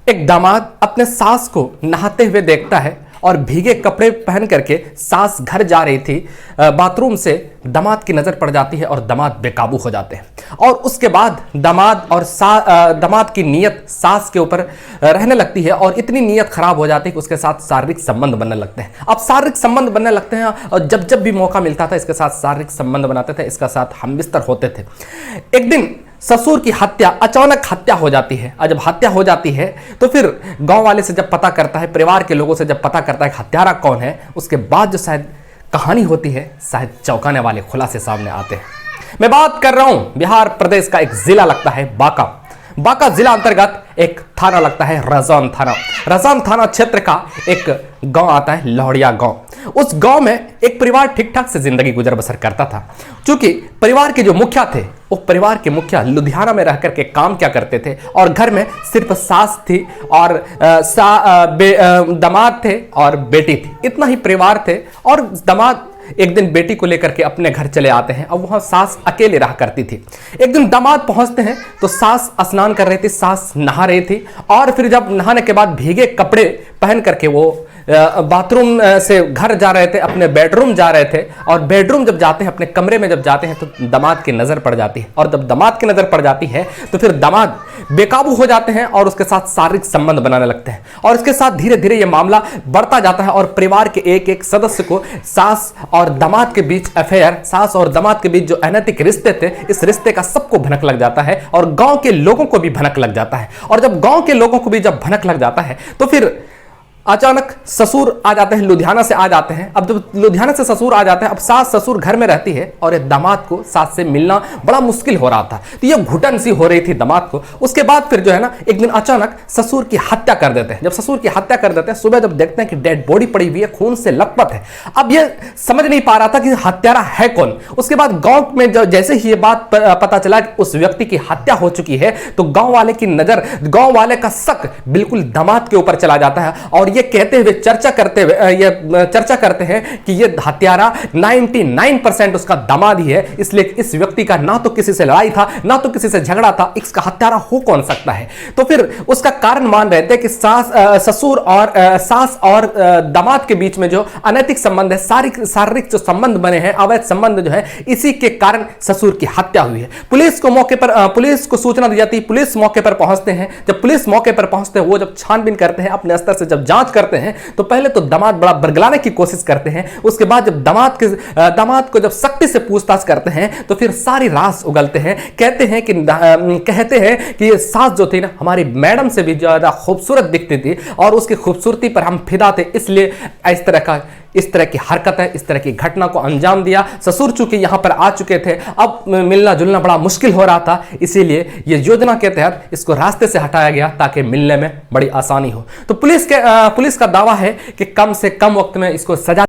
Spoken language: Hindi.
एक दामाद अपने सास को नहाते हुए देखता है और भीगे कपड़े पहन करके सास घर जा रही थी बाथरूम से। दामाद की नज़र पड़ जाती है और दामाद बेकाबू हो जाते हैं और उसके बाद दामाद की नीयत सास के ऊपर रहने लगती है और इतनी नीयत खराब हो जाती है कि उसके साथ शारीरिक संबंध बनने लगते हैं। अब शारीरिक संबंध बनने लगते हैं और जब जब भी मौका मिलता था इसके साथ शारीरिक संबंध बनाते थे, इसके साथ हमबिस्तर होते थे। एक दिन ससुर की हत्या, अचानक हत्या हो जाती है और जब हत्या हो जाती है तो फिर गांव वाले से जब पता करता है, परिवार के लोगों से जब पता करता है कि हत्यारा कौन है, उसके बाद जो शायद कहानी होती है शायद चौंकाने वाले खुलासे सामने आते हैं। मैं बात कर रहा हूं बिहार प्रदेश का एक जिला लगता है बांका जिला अंतर्गत एक थाना लगता है रजान थाना क्षेत्र का एक गांव आता है लौड़िया गांव। उस गांव में एक परिवार ठीक ठाक से जिंदगी गुजर बसर करता था। क्योंकि परिवार के जो मुखिया थे वो परिवार के मुखिया लुधियाना में रह करके काम क्या करते थे और घर में सिर्फ सास थी और दामाद थे और बेटी थी, इतना ही परिवार थे। और दामाद एक दिन बेटी को लेकर के अपने घर चले आते हैं। अब वहां सास अकेले रहा करती थी। एक दिन दामाद पहुंचते हैं तो सास स्नान कर रही थी, सास नहा रही थी और फिर जब नहाने के बाद भीगे कपड़े पहन करके वो बाथरूम से घर जा रहे थे, अपने बेडरूम जा रहे थे और बेडरूम जब जाते हैं, अपने कमरे में जब जाते हैं तो दामाद की नज़र पड़ जाती है और जब दामाद की नज़र पड़ जाती है तो फिर दामाद बेकाबू हो जाते हैं और उसके साथ शारीरिक संबंध बनाने लगते हैं और इसके साथ धीरे धीरे ये मामला बढ़ता जाता है और परिवार के एक एक सदस्य को सास और दामाद के बीच अफेयर, सास और दामाद के बीच जो अनैतिक रिश्ते थे, इस रिश्ते का सबको भनक लग जाता है और गांव के लोगों को भी भनक लग जाता है। और जब गांव के लोगों को भी जब भनक लग जाता है तो फिर अचानक ससुर आ जाते हैं, लुधियाना से आ जाते हैं। अब जब लुधियाना से ससुर आ जाते हैं, अब सास ससुर घर में रहती है और दामाद को सास से मिलना बड़ा मुश्किल हो रहा था, तो ये घुटन सी हो रही थी दामाद को। उसके बाद फिर जो है ना, एक दिन अचानक ससुर की हत्या कर देते हैं। जब ससुर की हत्या कर देते हैं, सुबह जब देखते हैं कि डेड बॉडी पड़ी हुई है, खून से लथपथ है। अब ये समझ नहीं पा रहा था कि हत्यारा है कौन। उसके बाद गांव में जैसे ही ये बात पता चला कि उस व्यक्ति की हत्या हो चुकी है तो गांव वाले की नजर, गांव वाले का शक बिल्कुल दामाद के ऊपर चला जाता है और ये कहते हुए चर्चा करते हैं कि ये हत्यारा 99% उसका दामाद ही है। इसलिए इस व्यक्ति का ना तो किसी से लड़ाई था, ना तो किसी से झगड़ा था, इसका हत्यारा हो कौन सकता है। तो फिर उसका कारण मान रहे थे कि ससुर और सास और दामाद के बीच में जो अनैतिक संबंध है, शारीरिक जो संबंध बने हैं, अवैध संबंध जो है, इसी के कारण ससुर की हत्या हुई है। पुलिस को सूचना दी जाती है, पुलिस मौके पर पहुंचते हैं। जब पुलिस मौके पर पहुंचते हैं, वो जब छानबीन करते हैं, अपने स्तर से जब जांच करते हैं तो पहले तो दामाद बड़ा बरगलाने की कोशिश करते हैं। उसके बाद जब दामाद को जब सख्ती से पूछताछ करते हैं तो फिर सारी राज उगलते हैं। कहते हैं कि ये सास जो थी ना, हमारी मैडम से भी ज्यादा खूबसूरत दिखती थी और उसकी खूबसूरती पर हम फिदा थे, इसलिए इस तरह की हरकत है, इस तरह की घटना को अंजाम दिया। ससुर चूंकि यहां पर आ चुके थे, अब मिलना जुलना बड़ा मुश्किल हो रहा था, इसीलिए ये योजना के तहत इसको रास्ते से हटाया गया ताकि मिलने में बड़ी आसानी हो। तो पुलिस का दावा है कि कम से कम वक्त में इसको सजा